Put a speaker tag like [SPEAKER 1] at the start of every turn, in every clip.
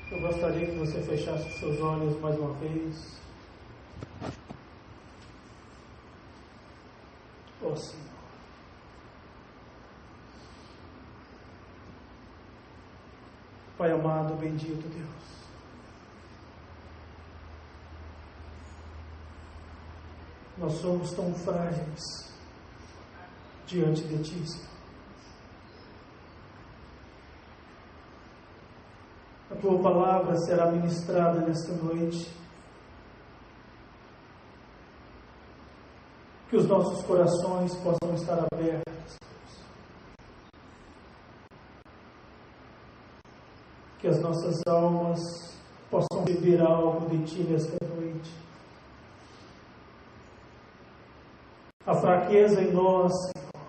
[SPEAKER 1] Eu gostaria que você fechasse os seus olhos mais uma vez. Ó Senhor. Pai amado, bendito Deus. Nós somos tão frágeis diante de Ti, Senhor. A Tua palavra será ministrada nesta noite. Que os nossos corações possam estar abertos. Que as nossas almas possam beber algo de Ti nesta noite. A fraqueza em nós, Senhor,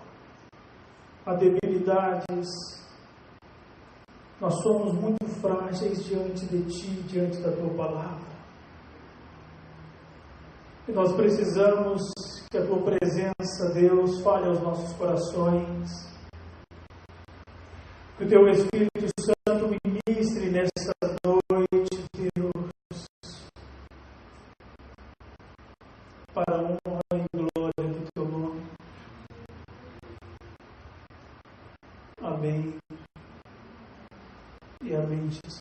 [SPEAKER 1] a debilidades, nós somos muito frágeis diante de Ti, diante da Tua palavra. E nós precisamos que a Tua presença, Deus, fale aos nossos corações. Que o Teu Espírito Santo ministre nesta noite, Deus, para a honra e glória do Teu nome. Amém. E amém, Jesus.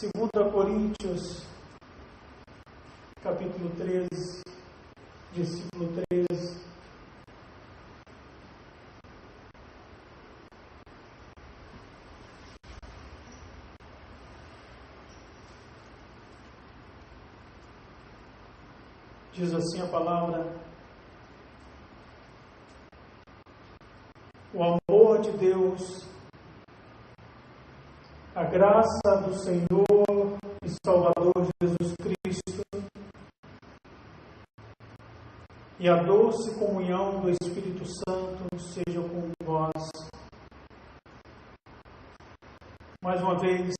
[SPEAKER 1] 2 Coríntios, capítulo 13, versículo 13. Diz assim a palavra: o amor de Deus, a graça do Senhor e Salvador Jesus Cristo e a doce comunhão do Espírito Santo seja com vós. Mais uma vez,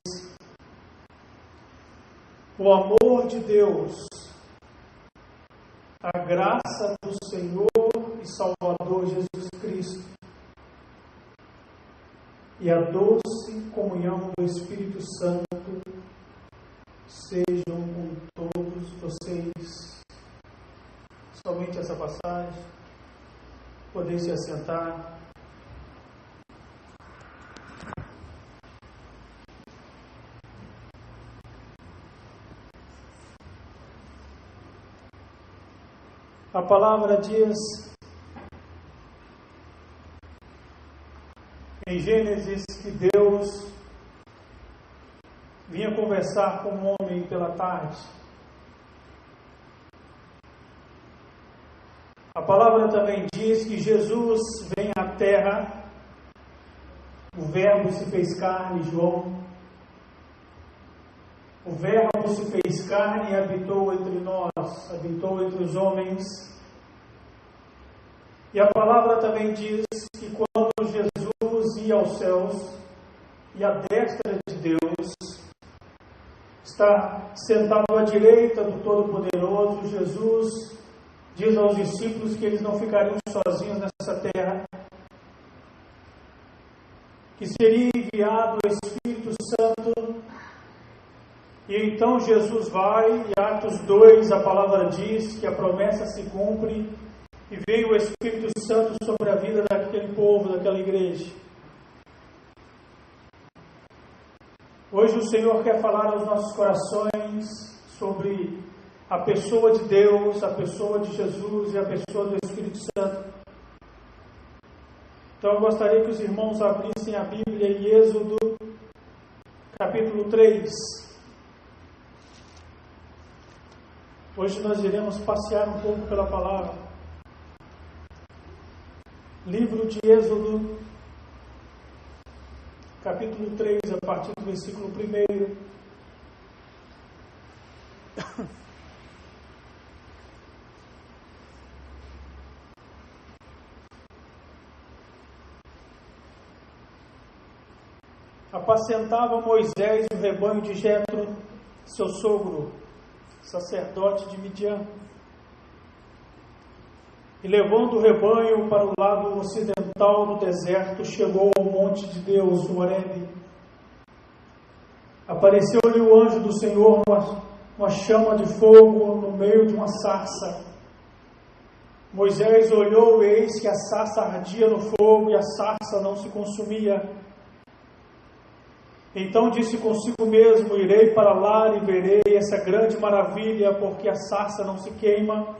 [SPEAKER 1] o amor de Deus, a graça do Senhor e Salvador Jesus Cristo e a doce comunhão do Espírito Santo sejam com todos vocês. Somente essa passagem. Podem se assentar. A palavra diz em Gênesis que Deus vinha conversar com um homem pela tarde. A palavra também diz que Jesus vem à terra, o Verbo se fez carne, João. O Verbo se fez carne e habitou entre nós, habitou entre os homens. E a palavra também diz que quando Jesus ia aos céus e à destra de Deus, está sentado à direita do Todo-Poderoso, Jesus diz aos discípulos que eles não ficariam sozinhos nessa terra, que seria enviado o Espírito Santo. E então Jesus vai, e Atos 2, a palavra diz que a promessa se cumpre, e veio o Espírito Santo sobre a vida daquele povo, daquela igreja. Hoje o Senhor quer falar aos nossos corações sobre a pessoa de Deus, a pessoa de Jesus e a pessoa do Espírito Santo. Então eu gostaria que os irmãos abrissem a Bíblia em Êxodo, capítulo 3. Hoje nós iremos passear um pouco pela palavra. Livro de Êxodo, capítulo 3, a partir do versículo 1. Apacentava Moisés o rebanho de Jetro, seu sogro, sacerdote de Midian. E levando o rebanho para o lado ocidental do deserto, chegou ao monte de Deus, o Horebe. apareceu-lhe o anjo do Senhor uma chama de fogo no meio de uma sarça. Moisés olhou, e eis que a sarça ardia no fogo, e a sarça não se consumia. Então disse consigo mesmo: irei para lá e verei essa grande maravilha, porque a sarça não se queima.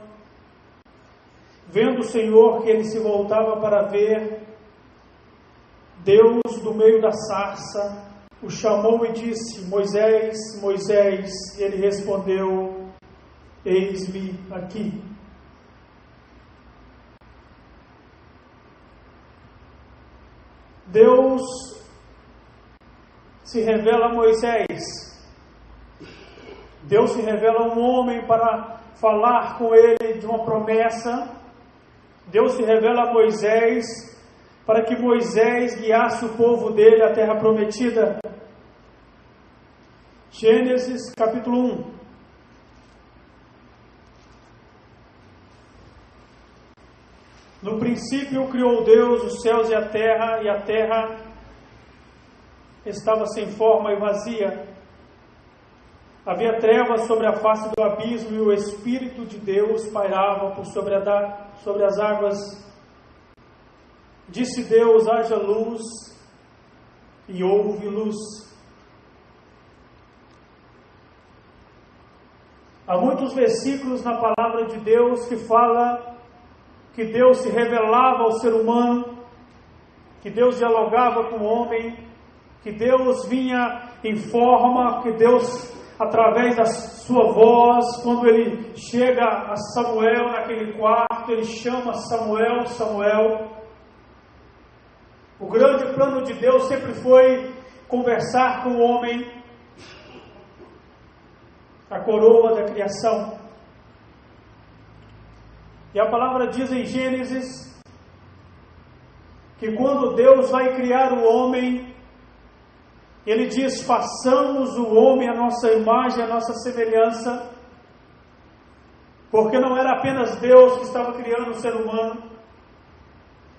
[SPEAKER 1] Vendo o Senhor que ele se voltava para ver, Deus, do meio da sarça, o chamou e disse: Moisés, Moisés. E ele respondeu: eis-me aqui. Deus se revela a Moisés. Deus se revela a um homem para falar com ele de uma promessa. Deus se revela a Moisés para que Moisés guiasse o povo dele à terra prometida. Gênesis capítulo 1. No princípio criou Deus os céus e a terra estava sem forma e vazia. Havia trevas sobre a face do abismo, e o Espírito de Deus pairava por sobre as águas. Disse Deus: haja luz, e houve luz. Há muitos versículos na palavra de Deus que fala que Deus se revelava ao ser humano, que Deus dialogava com o homem, que Deus vinha em forma, que Deus, através da sua voz, quando ele chega a Samuel naquele quarto, ele chama Samuel, Samuel. O grande plano de Deus sempre foi conversar com o homem, a coroa da criação. E a palavra diz em Gênesis que quando Deus vai criar o homem, Ele diz: façamos o homem à nossa imagem, à nossa semelhança, porque não era apenas Deus que estava criando o ser humano.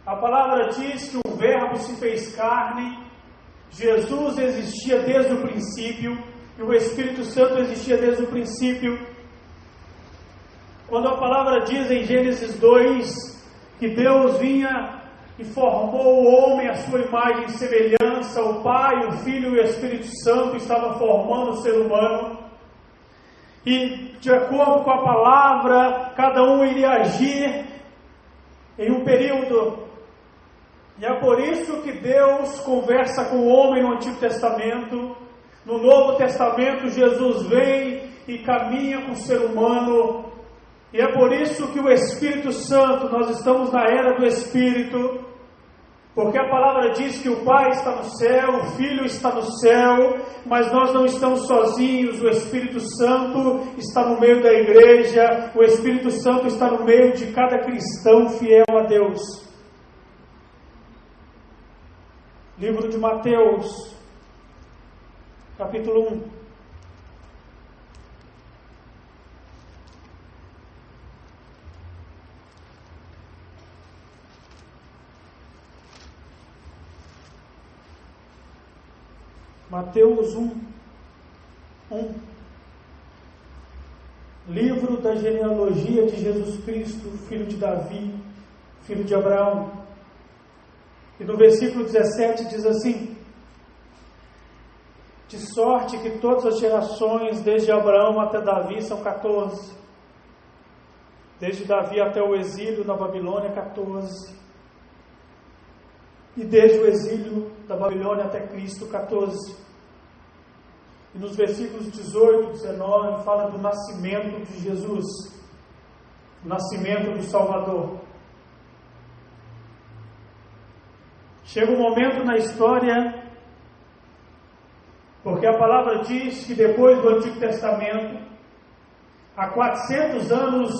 [SPEAKER 1] A palavra diz que o Verbo se fez carne, Jesus existia desde o princípio, e o Espírito Santo existia desde o princípio. Quando a palavra diz em Gênesis 2 que Deus vinha e formou o homem à sua imagem e semelhança, o Pai, o Filho e o Espírito Santo estavam formando o ser humano, e de acordo com a palavra, cada um iria agir em um período. E é por isso que Deus conversa com o homem no Antigo Testamento. No Novo Testamento, Jesus vem e caminha com o ser humano. E é por isso que o Espírito Santo, nós estamos na era do Espírito, porque a palavra diz que o Pai está no céu, o Filho está no céu, mas nós não estamos sozinhos. O Espírito Santo está no meio da igreja, o Espírito Santo está no meio de cada cristão fiel a Deus. Livro de Mateus, capítulo 1. Mateus 1. Livro da genealogia de Jesus Cristo, filho de Davi, filho de Abraão. E no versículo 17 diz assim: de sorte que todas as gerações, desde Abraão até Davi, são 14. Desde Davi até o exílio na Babilônia, 14. E desde o exílio da Babilônia até Cristo, 14. E nos versículos 18 e 19 fala do nascimento de Jesus, o nascimento do Salvador. Chega um momento na história, porque a palavra diz que depois do Antigo Testamento, há 400 anos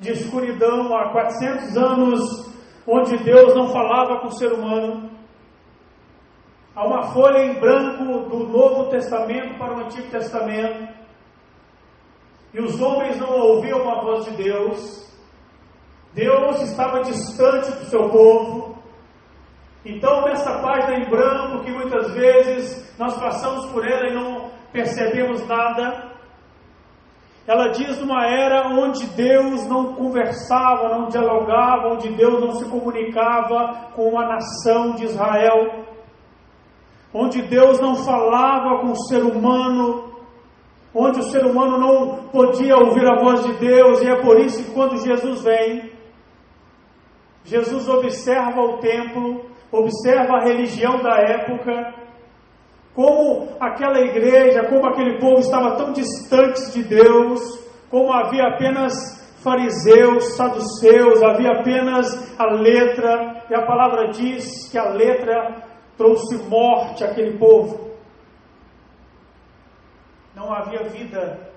[SPEAKER 1] de escuridão, há 400 anos onde Deus não falava com o ser humano. Há uma folha em branco do Novo Testamento para o Antigo Testamento, e os homens não ouviam a voz de Deus. Deus estava distante do seu povo. Então, nessa página em branco, que muitas vezes nós passamos por ela e percebemos nada. Ela diz numa era onde Deus não conversava, não dialogava, onde Deus não se comunicava com a nação de Israel, onde Deus não falava com o ser humano, onde o ser humano não podia ouvir a voz de Deus. E é por isso que quando Jesus vem, Jesus observa o templo, observa a religião da época, como aquela igreja, como aquele povo estava tão distante de Deus, como havia apenas fariseus, saduceus, havia apenas a letra, e a palavra diz que a letra trouxe morte àquele povo. Não havia vida.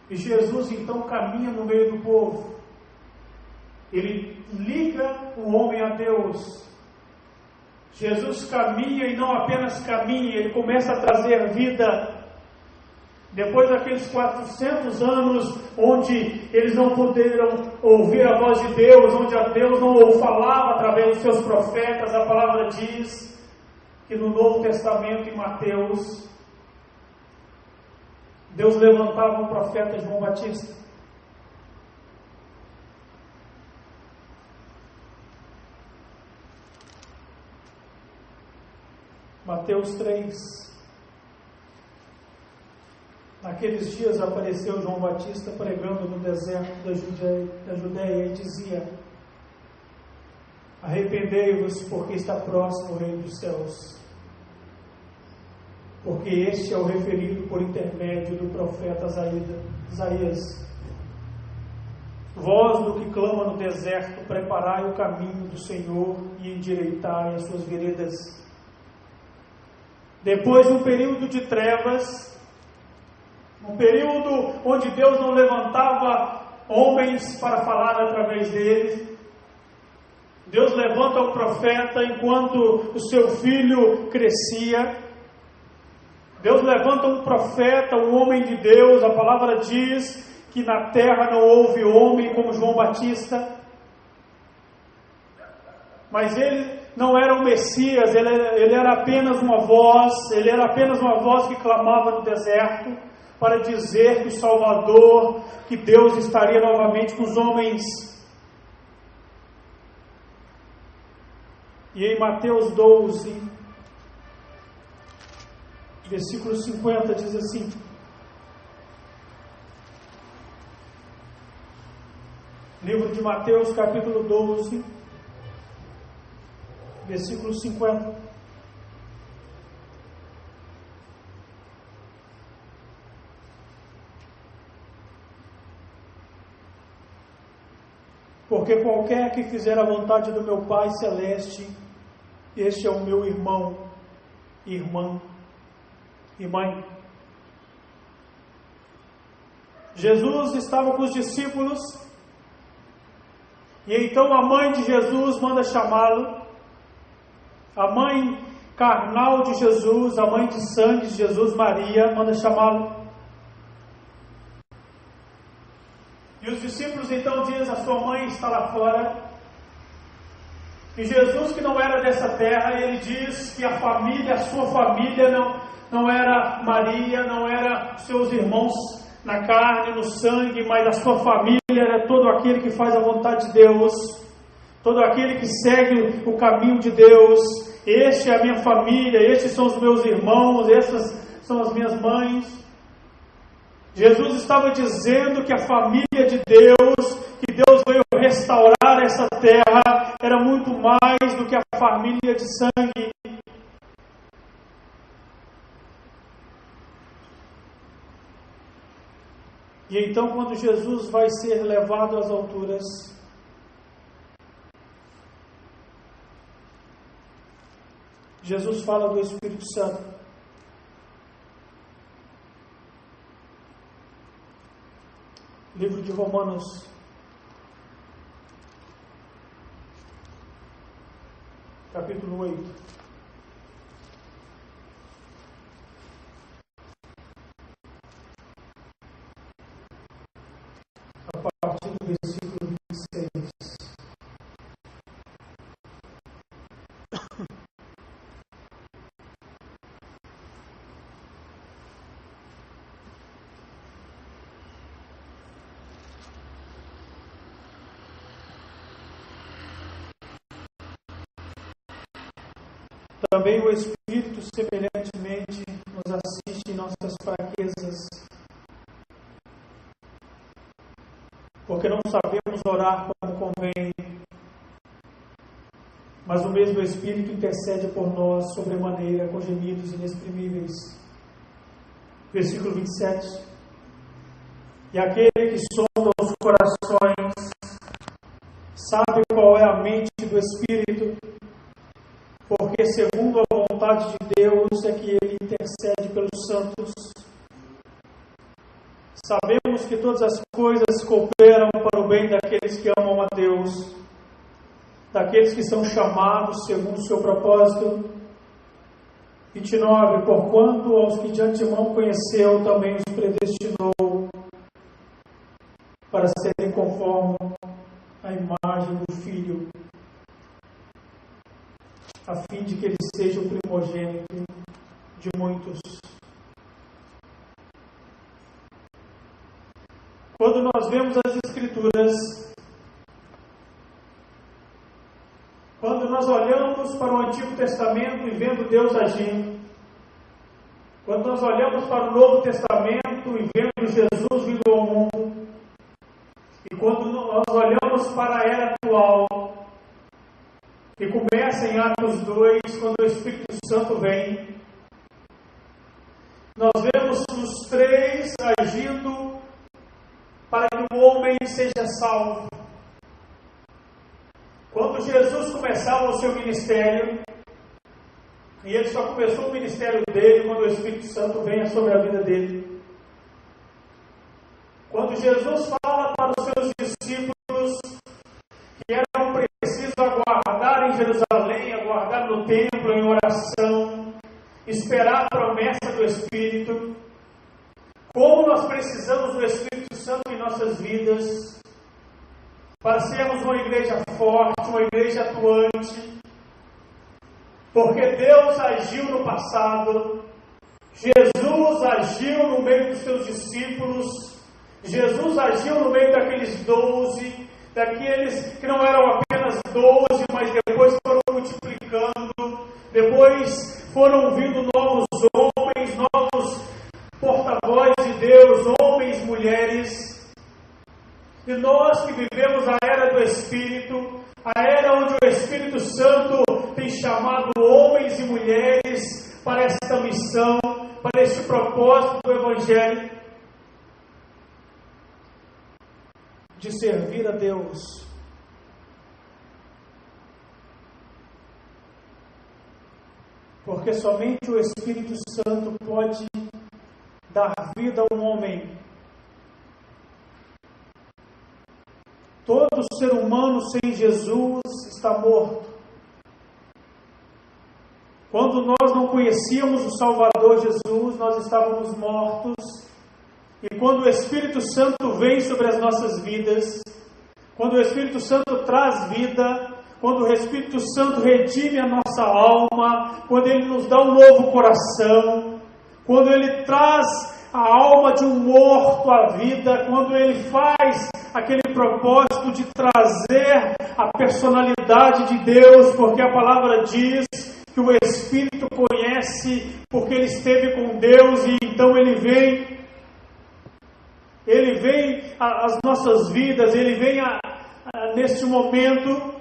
[SPEAKER 1] E Jesus então caminha no meio do povo. Ele liga o homem a Deus. Jesus caminha e não apenas caminha, ele começa a trazer vida. Depois daqueles 400 anos onde eles não puderam ouvir a voz de Deus, onde a Deus não falava através dos seus profetas, a palavra diz que no Novo Testamento, em Mateus, Deus levantava o profeta João Batista. Mateus 3. Naqueles dias apareceu João Batista pregando no deserto da Judéia e dizia: arrependei-vos, porque está próximo o reino dos céus. Porque este é o referido por intermédio do profeta Isaías. Vós do que clama no deserto, preparai o caminho do Senhor e endireitai as suas veredas. Depois de um período de trevas, um período onde Deus não levantava homens para falar através deles, Deus levanta o profeta enquanto o seu filho crescia. Deus levanta um profeta, um homem de Deus. A palavra diz que na terra não houve homem como João Batista. Mas ele não era o Messias, ele era apenas uma voz, ele era apenas uma voz que clamava no deserto para dizer que o Salvador, que Deus estaria novamente com os homens. E em Mateus 12, versículo 50, diz assim: livro de Mateus, capítulo 12, versículo 50. Porque qualquer que fizer a vontade do meu Pai Celeste, este é o meu irmão, irmã e mãe. Jesus estava com os discípulos, e então a mãe de Jesus manda chamá-lo. A mãe carnal de Jesus, a mãe de sangue de Jesus, Maria, manda chamá-lo. E os discípulos então dizem: a sua mãe está lá fora. E Jesus, que não era dessa terra, ele diz que a família, a sua família não era Maria, não era seus irmãos na carne, no sangue, mas a sua família era todo aquele que faz a vontade de Deus, todo aquele que segue o caminho de Deus. Este é a minha família, estes são os meus irmãos, essas são as minhas mães. Jesus estava dizendo que a família de Deus, que Deus veio restaurar essa terra, era muito mais do que a família de sangue. E então, quando Jesus vai ser levado às alturas, Jesus fala do Espírito Santo. Livro de Romanos, capítulo 8. A partir do versículo 26. Também o Espírito semelhantemente nos assiste em nossas fraquezas, porque não sabemos orar como convém, mas o mesmo Espírito intercede por nós sobremaneira com gemidos inexprimíveis. Versículo 27. E aquele que sonda os corações sabe qual é a mente do Espírito, porque segundo a vontade de Deus é que ele intercede pelos santos. Sabemos que todas as coisas cooperam para o bem daqueles que amam a Deus, daqueles que são chamados segundo o seu propósito. 29. Porquanto aos que de antemão conheceu, também os predestinou para serem conforme a imagem do Filho, a fim de que ele seja o primogênito de muitos. Quando nós vemos as Escrituras, quando nós olhamos para o Antigo Testamento e vendo Deus agindo, quando nós olhamos para o Novo Testamento e vendo Jesus vindo ao mundo, e quando nós olhamos para a era atual, que começa em Atos 2, quando o Espírito Santo vem, nós vemos os três agindo para que o homem seja salvo. Quando Jesus começava o seu ministério, e ele só começou o ministério dele quando o Espírito Santo venha sobre a vida dele. Quando Jesus fala para os seus discípulos que eram precisos aguardar em Jerusalém, aguardar no templo em oração, esperar a promessa do Espírito, como nós precisamos do Espírito Santo em nossas vidas, para sermos uma igreja forte, uma igreja atuante, porque Deus agiu no passado, Jesus agiu no meio dos seus discípulos, Jesus agiu no meio daqueles 12, daqueles que não eram apenas 12, mas depois foram multiplicando, depois foram vindo novos homens, novos porta-voz de Deus, homens, mulheres. E nós que vivemos a era do Espírito, a era onde o Espírito Santo tem chamado homens e mulheres para esta missão, para este propósito do Evangelho, de servir a Deus. Porque somente o Espírito Santo pode dar vida a um homem. Todo ser humano sem Jesus está morto. Quando nós não conhecíamos o Salvador Jesus, nós estávamos mortos. E quando o Espírito Santo vem sobre as nossas vidas, quando o Espírito Santo traz vida, quando o Espírito Santo redime a nossa alma, quando Ele nos dá um novo coração, quando Ele traz a alma de um morto à vida, quando Ele faz aquele propósito de trazer a personalidade de Deus, porque a palavra diz que o Espírito conhece, porque ele esteve com Deus e então ele vem às nossas vidas, ele vem neste momento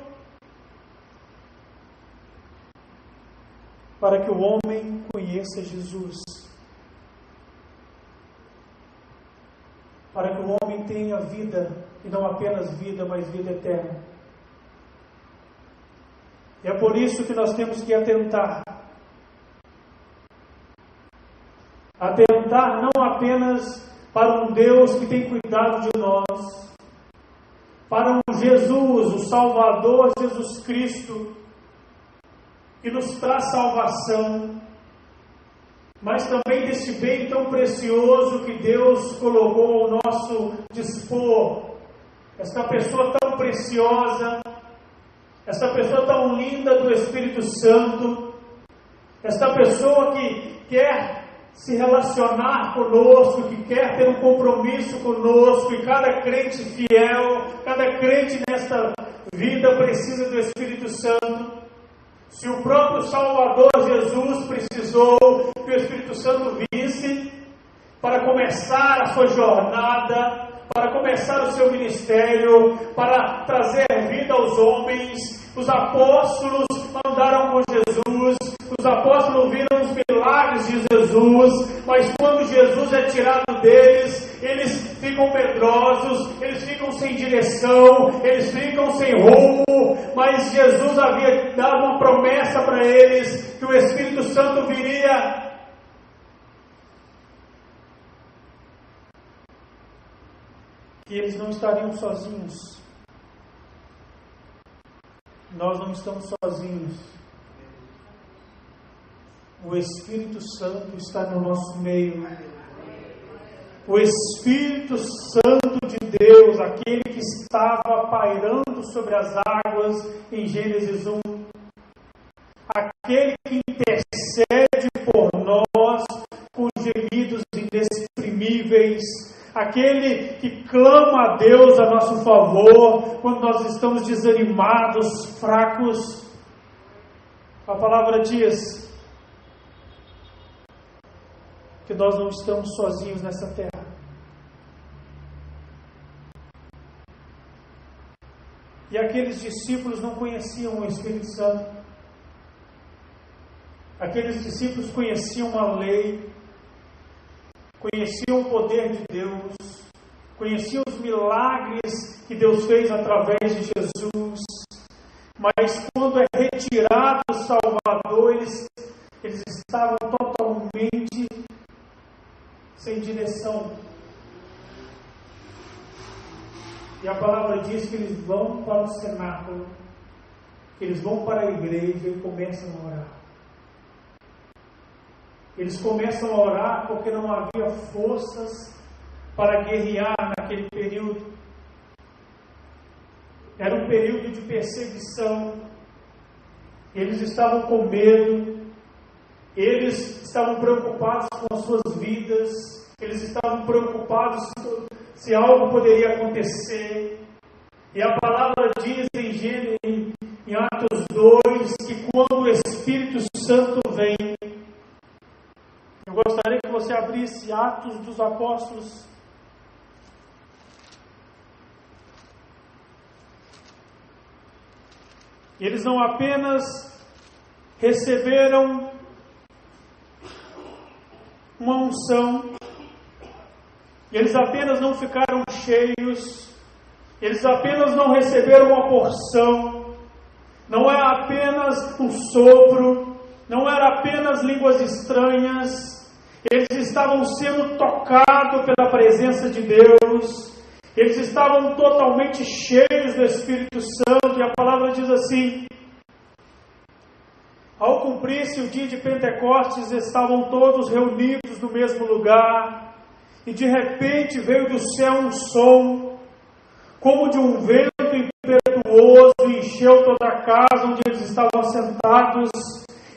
[SPEAKER 1] para que o homem conheça Jesus, para que o homem tenha vida, e não apenas vida, mas vida eterna. E é por isso que nós temos que atentar não apenas para um Deus que tem cuidado de nós, para um Jesus, o Salvador Jesus Cristo, que nos traz salvação, mas também desse bem tão precioso que Deus colocou ao nosso dispor, esta pessoa tão preciosa, esta pessoa tão linda do Espírito Santo, esta pessoa que quer se relacionar conosco, que quer ter um compromisso conosco, e cada crente fiel, cada crente nesta vida precisa do Espírito Santo. Se o próprio Salvador Jesus precisou que o Espírito Santo visse para começar a sua jornada, para começar o seu ministério, para trazer vida aos homens, os apóstolos andaram com Jesus, os apóstolos viram os milagres de Jesus, mas quando Jesus é tirado deles, eles ficam medrosos, eles ficam sem direção, eles ficam sem rumo, mas Jesus havia dado uma promessa para eles, que o Espírito Santo viria. Que eles não estariam sozinhos. Nós não estamos sozinhos. O Espírito Santo está no nosso meio. O Espírito Santo de Deus, aquele que estava pairando sobre as águas em Gênesis 1, aquele que intercede por nós com gemidos inexprimíveis, aquele que clama a Deus a nosso favor quando nós estamos desanimados, fracos. A palavra diz que nós não estamos sozinhos nessa terra. E aqueles discípulos não conheciam o Espírito Santo. Aqueles discípulos conheciam a lei, conheciam o poder de Deus, conheciam os milagres que Deus fez através de Jesus, mas quando é retirado o Salvador, eles estavam totalmente sem direção. E a palavra diz que eles vão para o cenáculo, que eles vão para a igreja e começam a orar. Eles começam a orar porque não havia forças para guerrear naquele período. Era um período de perseguição. Eles estavam com medo. Eles estavam preocupados com as suas vidas. Eles estavam preocupados se algo poderia acontecer. E a palavra diz em Atos 2 que quando o Espírito Santo vem, eu gostaria que você abrisse Atos dos Apóstolos. Eles não apenas receberam uma unção, eles apenas não ficaram cheios, eles apenas não receberam uma porção, não era apenas um sopro, não era apenas línguas estranhas. Eles estavam sendo tocados pela presença de Deus. Eles estavam totalmente cheios do Espírito Santo. E a palavra diz assim: ao cumprir-se o dia de Pentecostes, estavam todos reunidos no mesmo lugar. E de repente veio do céu um som, como de um vento impetuoso, e encheu toda a casa onde eles estavam sentados.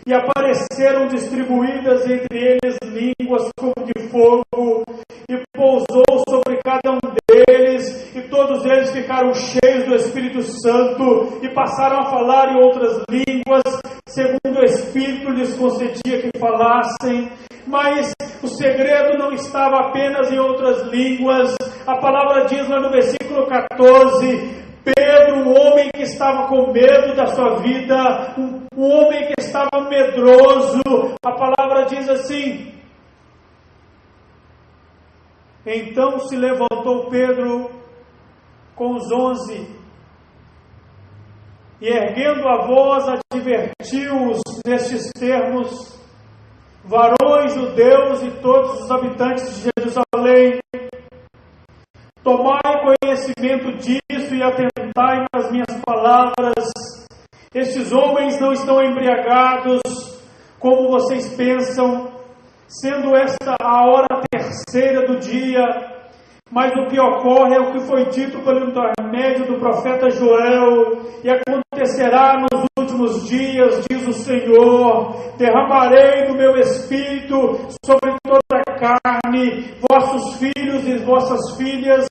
[SPEAKER 1] E apareceram distribuídas entre eles línguas como de fogo, e pousou sobre cada um deles, e todos eles ficaram cheios do Espírito Santo, e passaram a falar em outras línguas, segundo o Espírito lhes concedia que falassem. Mas o segredo não estava apenas em outras línguas. A palavra diz lá no versículo 14... Pedro, um homem que estava com medo da sua vida, um homem que estava medroso, a palavra diz assim: então se levantou Pedro com os 11, e erguendo a voz advertiu-os nestes termos: varões judeus e todos os habitantes de Jerusalém, tomai conhecimento disso e atentai nas minhas palavras. Estes homens não estão embriagados, como vocês pensam, sendo esta a hora terceira do dia. Mas o que ocorre é o que foi dito pelo intermédio do profeta Joel: e acontecerá nos últimos dias, diz o Senhor, derramarei do meu espírito sobre toda a carne, vossos filhos e vossas filhas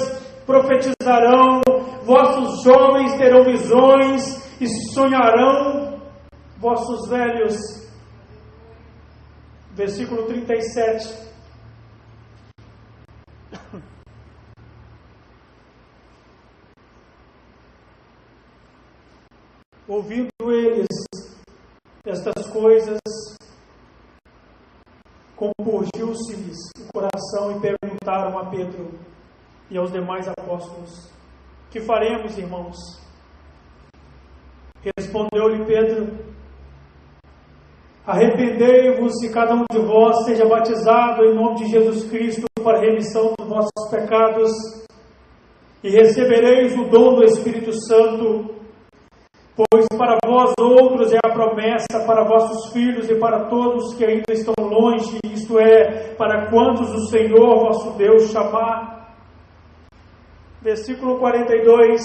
[SPEAKER 1] profetizarão, vossos jovens terão visões e sonharão, vossos velhos, versículo 37. Ouvindo eles estas coisas, compungiu-se-lhes o coração e perguntaram a Pedro e aos demais apóstolos: que faremos, irmãos? Respondeu-lhe Pedro: arrependei-vos e cada um de vós seja batizado em nome de Jesus Cristo para a remissão dos vossos pecados, e recebereis o dom do Espírito Santo, pois para vós outros é a promessa, para vossos filhos e para todos que ainda estão longe, isto é, para quantos o Senhor vosso Deus chamar. Versículo 42.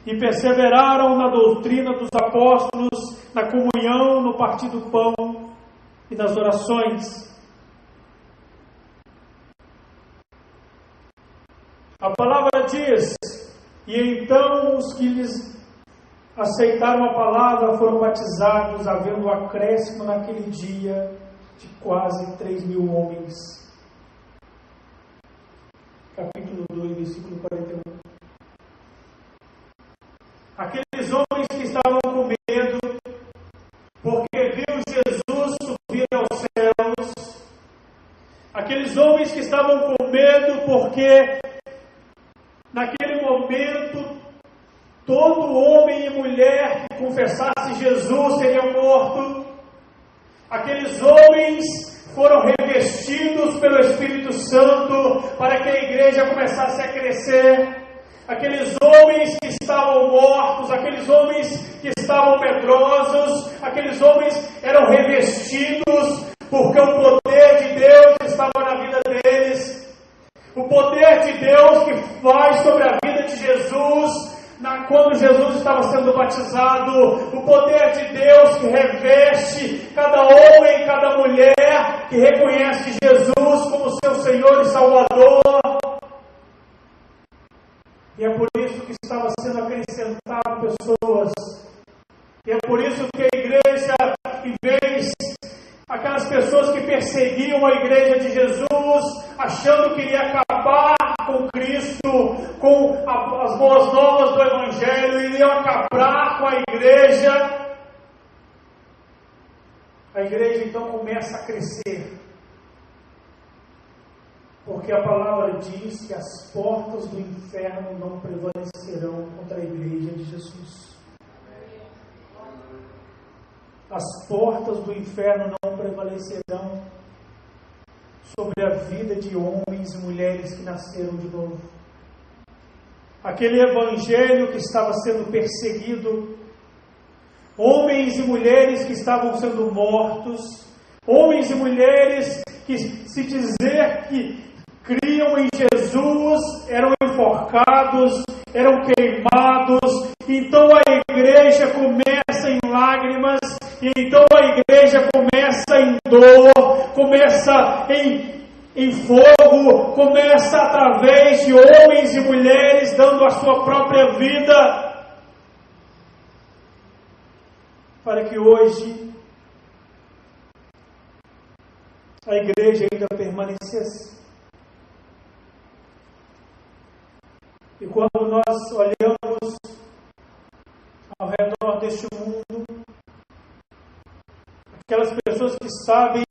[SPEAKER 1] E perseveraram na doutrina dos apóstolos, na comunhão, no partir do pão e nas orações. A palavra diz: e então os que lhes aceitaram a palavra foram batizados, havendo um acréscimo naquele dia de quase 3.000 homens. Capítulo 2, versículo 41. Aqueles homens que estavam com medo, porque viu Jesus subir aos céus. Aqueles homens que estavam com medo, porque naquele momento todo homem e mulher que confessasse Jesus seria morto. Aqueles homens foram revestidos pelo Espírito Santo para que a igreja começasse a crescer. Aqueles homens que estavam mortos, aqueles homens que estavam medrosos, aqueles homens eram revestidos porque o poder de Deus estava na vida deles. O poder de Deus que faz sobre a vida de Jesus, quando Jesus estava sendo batizado, o poder de Deus que reveste cada homem, cada mulher que reconhece Jesus como seu Senhor e Salvador. E é por isso que estava sendo acrescentado pessoas. E é por isso que a igreja, em vez aquelas pessoas que perseguiam a igreja de Jesus, achando que iria acabar com Cristo, com as boas novas do Evangelho, iriam acabar com a igreja então começa a crescer. Porque a palavra diz que as portas do inferno não prevalecerão contra a igreja de Jesus. As portas do inferno não prevalecerão sobre a vida de homens e mulheres que nasceram de novo. Aquele evangelho que estava sendo perseguido, homens e mulheres que estavam sendo mortos, homens e mulheres que, se dizer que criam em Jesus, eram enforcados, eram queimados. Então a igreja começa em lágrimas, e então a igreja começa em dor, começa em fogo, começa através de homens e mulheres dando a sua própria vida, para que hoje a igreja ainda permanecesse. E quando nós olhamos ao redor deste mundo, aquelas pessoas que sabem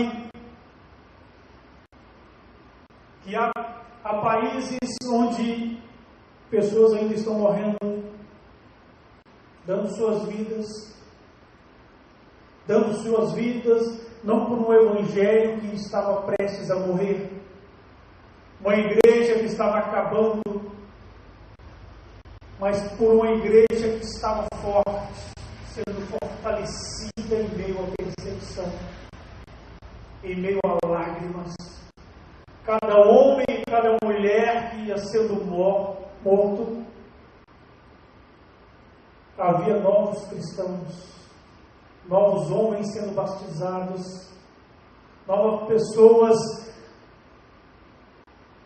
[SPEAKER 1] que há países onde pessoas ainda estão morrendo, dando suas vidas não por um evangelho que estava prestes a morrer, uma igreja que estava acabando, mas por uma igreja que estava forte, sendo fortalecida em meio à perseguição, em meio a lágrimas. Cada homem e cada mulher que ia sendo morto, havia novos cristãos, novos homens sendo batizados, novas pessoas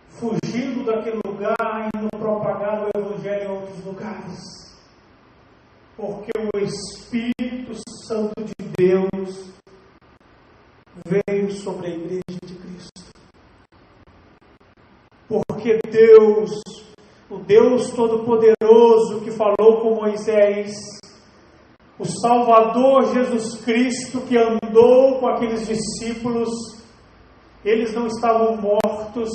[SPEAKER 1] fugindo daquele lugar, indo propagar o Evangelho em outros lugares, porque o Espírito Santo de Deus veio sobre a igreja de Cristo. Porque Deus, o Deus Todo-Poderoso que falou com Moisés, o Salvador Jesus Cristo que andou com aqueles discípulos, eles não estavam mortos,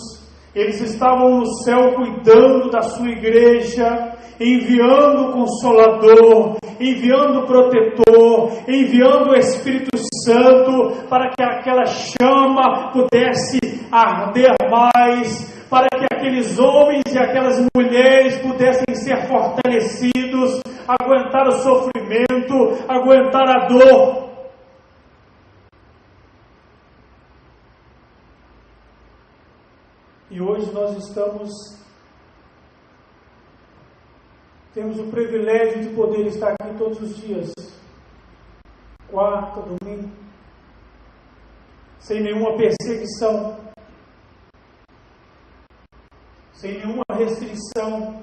[SPEAKER 1] eles estavam no céu cuidando da sua igreja, enviando o Consolador, enviando o Protetor, enviando o Espírito Santo para que aquela chama pudesse arder mais, para que aqueles homens e aquelas mulheres pudessem ser fortalecidos, aguentar o sofrimento, aguentar a dor. E hoje nós temos o privilégio de poder estar aqui todos os dias, quarta, domingo, sem nenhuma perseguição, sem nenhuma restrição.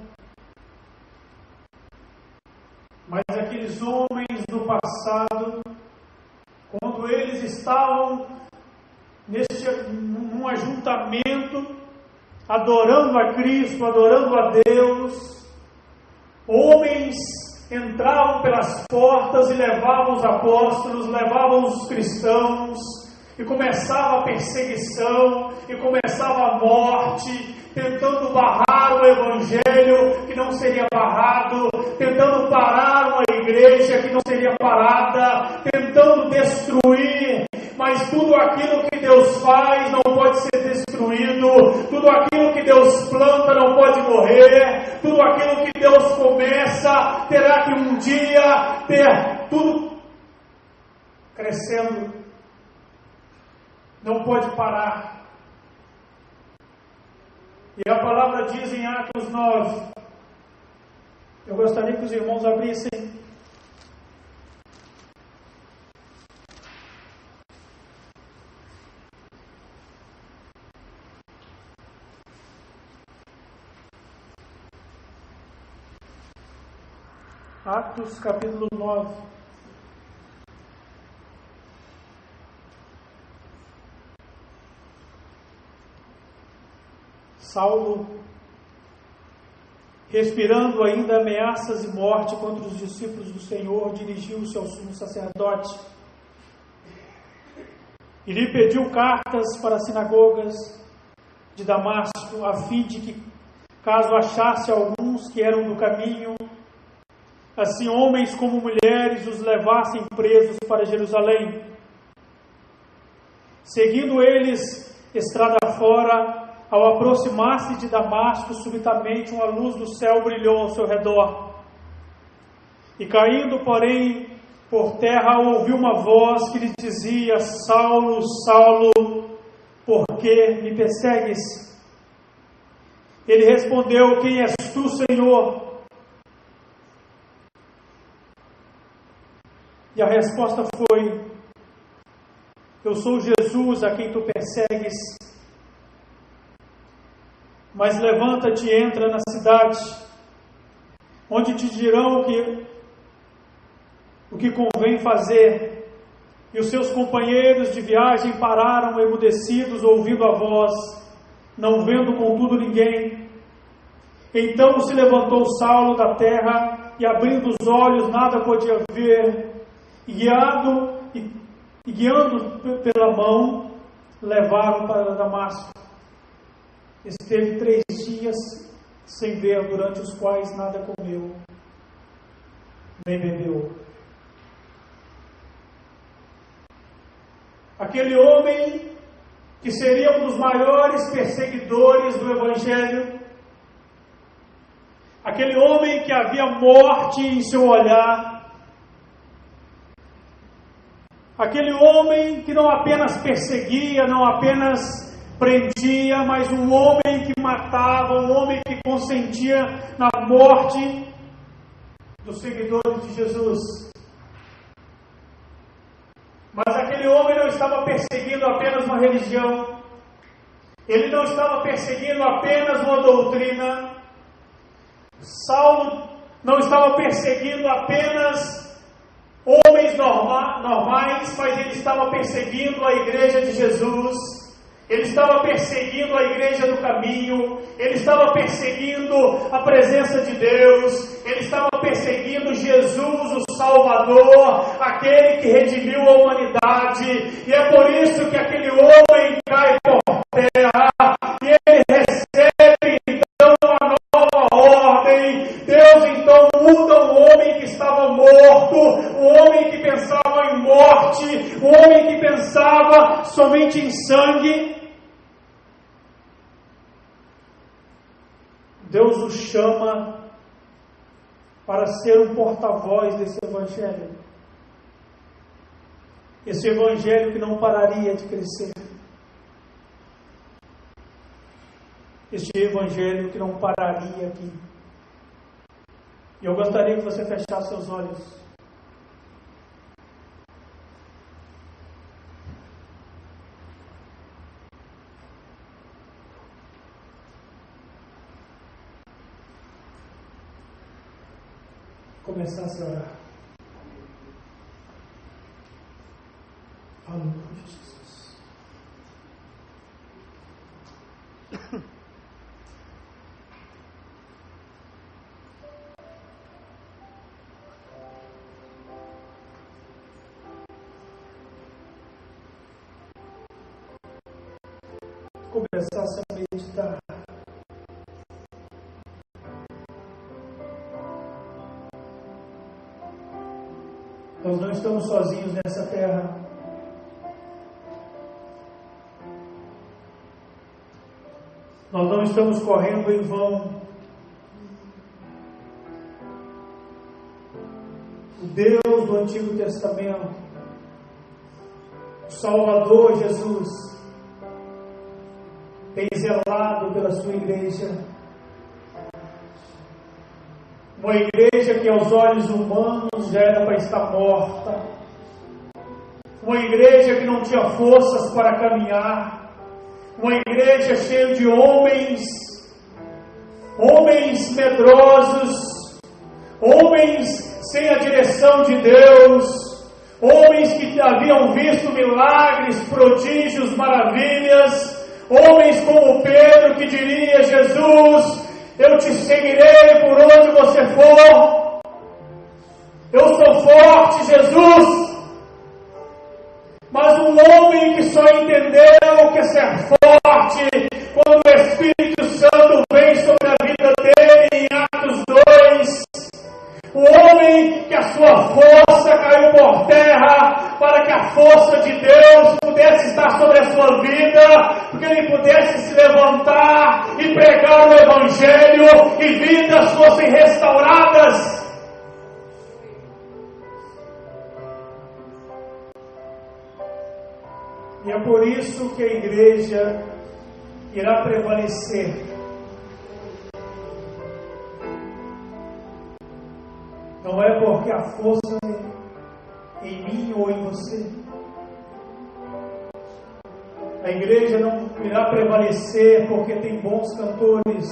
[SPEAKER 1] Mas aqueles homens do passado, quando eles estavam num ajuntamento, adorando a Cristo, adorando a Deus, homens entravam pelas portas e levavam os apóstolos, levavam os cristãos, e começava a perseguição, e começava a morte, tentando barrar o Evangelho que não seria barrado, tentando parar uma igreja que não seria parada, tentando destruir. Mas tudo aquilo que Deus faz não pode ser destruído, tudo aquilo que Deus planta não pode morrer, tudo aquilo que Deus começa terá que um dia ter tudo crescendo, não pode parar. E a palavra diz em Atos 9, eu gostaria que os irmãos abrissem Atos capítulo 9. Saulo, respirando ainda ameaças e morte contra os discípulos do Senhor, dirigiu-se ao sumo sacerdote e lhe pediu cartas para as sinagogas de Damasco, a fim de que, caso achasse alguns que eram do caminho, assim homens como mulheres, os levassem presos para Jerusalém. Seguindo eles estrada fora, ao aproximar-se de Damasco, subitamente uma luz do céu brilhou ao seu redor. E caindo, porém, por terra, ouviu uma voz que lhe dizia: Saulo, Saulo, por que me persegues? Ele respondeu: Quem és tu, Senhor? E a resposta foi: Eu sou Jesus a quem tu persegues. Mas levanta-te e entra na cidade, onde te dirão o que convém fazer. E os seus companheiros de viagem pararam emudecidos, ouvindo a voz, não vendo contudo ninguém. Então se levantou Saulo da terra, e abrindo os olhos nada podia ver, e guiando pela mão, levaram para Damasco. Esteve 3 dias sem ver, durante os quais nada comeu, nem bebeu. Aquele homem que seria um dos maiores perseguidores do Evangelho, aquele homem que havia morte em seu olhar, aquele homem que não apenas perseguia, não apenas prendia, mas um homem que matava, um homem que consentia na morte dos seguidores de Jesus. Mas aquele homem não estava perseguindo apenas uma religião, ele não estava perseguindo apenas uma doutrina. Saulo não estava perseguindo apenas homens normais, mas ele estava perseguindo a igreja de Jesus, ele estava perseguindo a igreja do caminho, ele estava perseguindo a presença de Deus, ele estava perseguindo Jesus, o Salvador, aquele que redimiu a humanidade, e é por isso que aquele homem cai por terra, e ele recebe então uma nova ordem. Deus então muda o homem que estava morto, o homem que pensava em morte, o homem que pensava somente em sangue. Deus o chama para ser um porta-voz desse evangelho. Esse evangelho que não pararia de crescer. Este evangelho que não pararia aqui. E eu gostaria que você fechasse seus olhos. Começasse a orar. Aleluia, Jesus. Começasse a meditar. Nós não estamos sozinhos nessa terra. Nós não estamos correndo em vão. O Deus do Antigo Testamento, o Salvador Jesus, tem zelado pela sua igreja. Uma igreja que aos olhos humanos já era para estar morta. Uma igreja que não tinha forças para caminhar. Uma igreja cheia de homens medrosos, homens sem a direção de Deus, homens que haviam visto milagres, prodígios, maravilhas, homens como Pedro que diria: Jesus, eu te seguirei por onde você for. Eu sou forte, Jesus. Mas um homem que só entendeu o que é ser forte quando o Espírito Santo vem sobre a vida dele em Atos 2. O homem que a sua força caiu por terra para que a força de Deus pudesse estar sobre a sua vida, porque ele pudesse se levantar e pregar o Evangelho e vidas fossem restauradas. E é por isso que a igreja irá prevalecer. Não é porque a força é em mim ou em você. A igreja não irá prevalecer porque tem bons cantores.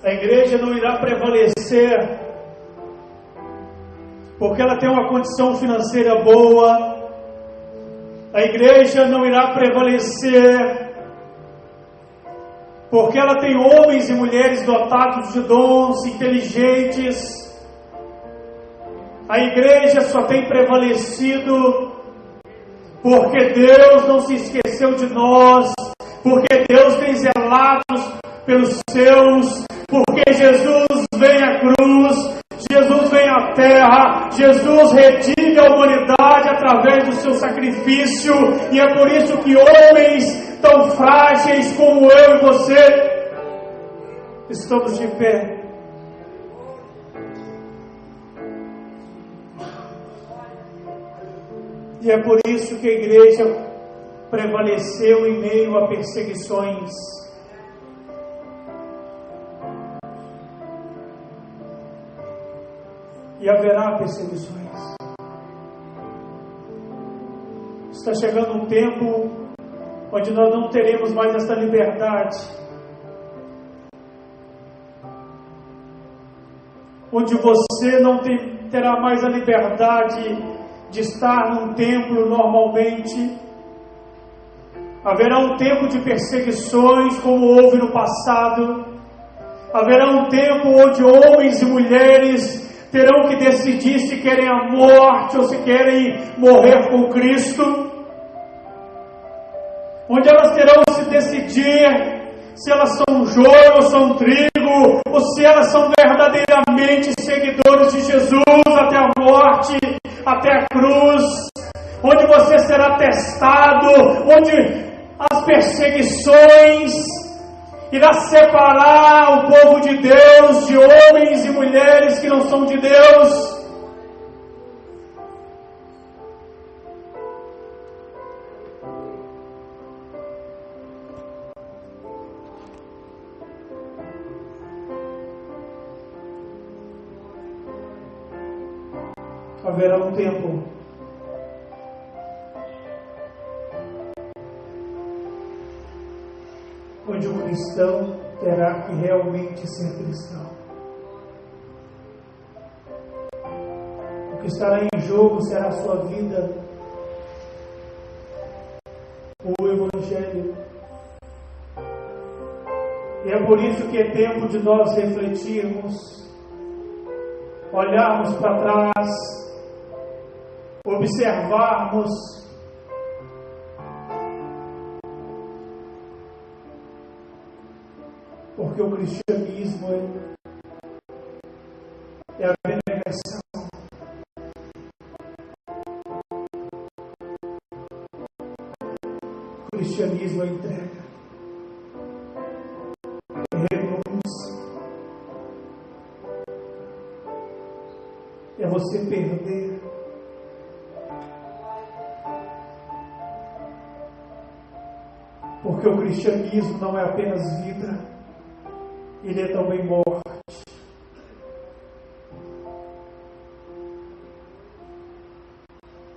[SPEAKER 1] A igreja não irá prevalecer porque ela tem uma condição financeira boa. A igreja não irá prevalecer porque ela tem homens e mulheres dotados de dons, inteligentes. A igreja só tem prevalecido porque Deus não se esqueceu de nós, porque Deus tem zelado pelos seus, porque Jesus vem à cruz, Jesus vem à terra, Jesus redime a humanidade através do seu sacrifício, e é por isso que homens tão frágeis como eu e você estamos de pé. E é por isso que a igreja prevaleceu em meio a perseguições. E haverá perseguições. Está chegando um tempo onde nós não teremos mais essa liberdade. onde você não terá mais a liberdade de estar num templo normalmente. Haverá um tempo de perseguições, como houve no passado. Haverá um tempo onde homens e mulheres terão que decidir se querem a morte ou se querem morrer com Cristo. Onde elas terão que se decidir se elas são joio ou são trigo, ou se elas são verdadeiramente seguidores de Jesus até a morte, até a cruz. Onde você será testado, onde as perseguições irá separar o povo de Deus de homens e mulheres que não são de Deus. Haverá um tempo onde o cristão terá que realmente ser cristão. O que estará em jogo será a sua vida, o Evangelho. E é por isso que é tempo de nós refletirmos, olharmos para trás, observarmos porque o cristianismo é a abnegação. O cristianismo é entrega, é renúncia, é você perder. Porque o cristianismo não é apenas vida, ele é também morte.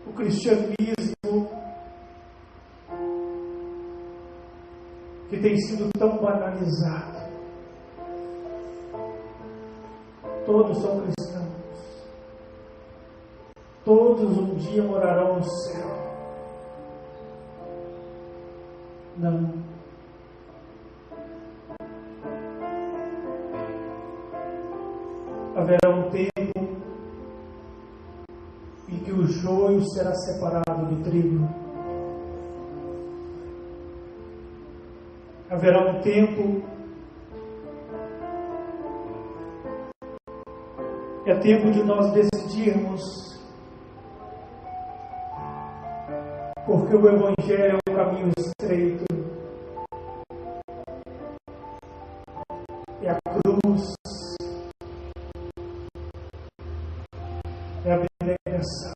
[SPEAKER 1] O cristianismo, que tem sido tão banalizado, todos são cristãos, todos um dia morarão no céu. Não. Haverá um tempo em que o joio será separado do trigo. Haverá um tempo, é tempo de nós decidirmos, porque o Evangelho é um caminho estreito, é a cruz, é a abnegação.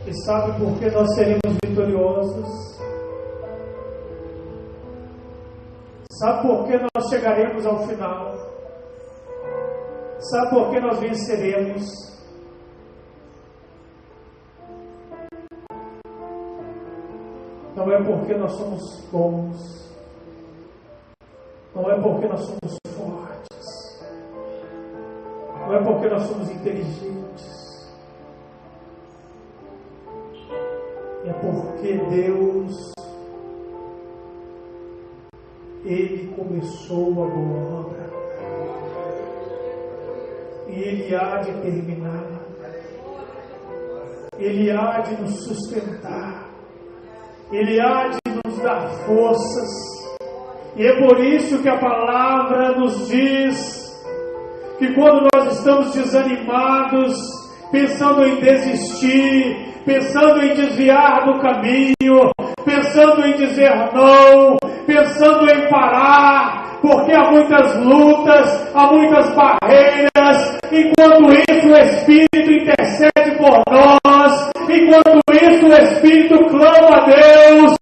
[SPEAKER 1] E sabe por que nós seremos vitoriosos? Sabe por que nós chegaremos ao final? Sabe por que nós venceremos? Não é porque nós somos bons, não é porque nós somos fortes, não é porque nós somos inteligentes, é porque Deus, Ele começou a boa obra e Ele há de terminá-la, Ele há de nos sustentar, Ele há de nos dar forças. E é por isso que a palavra nos diz que quando nós estamos desanimados, pensando em desistir, pensando em desviar do caminho, pensando em dizer não, pensando em parar, porque há muitas lutas, há muitas barreiras, enquanto isso o Espírito intercede por nós, enquanto isso o Espírito clama a Deus,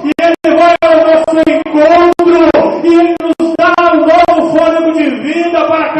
[SPEAKER 1] e Ele vai ao nosso encontro, e Ele nos dá um novo fôlego de vida para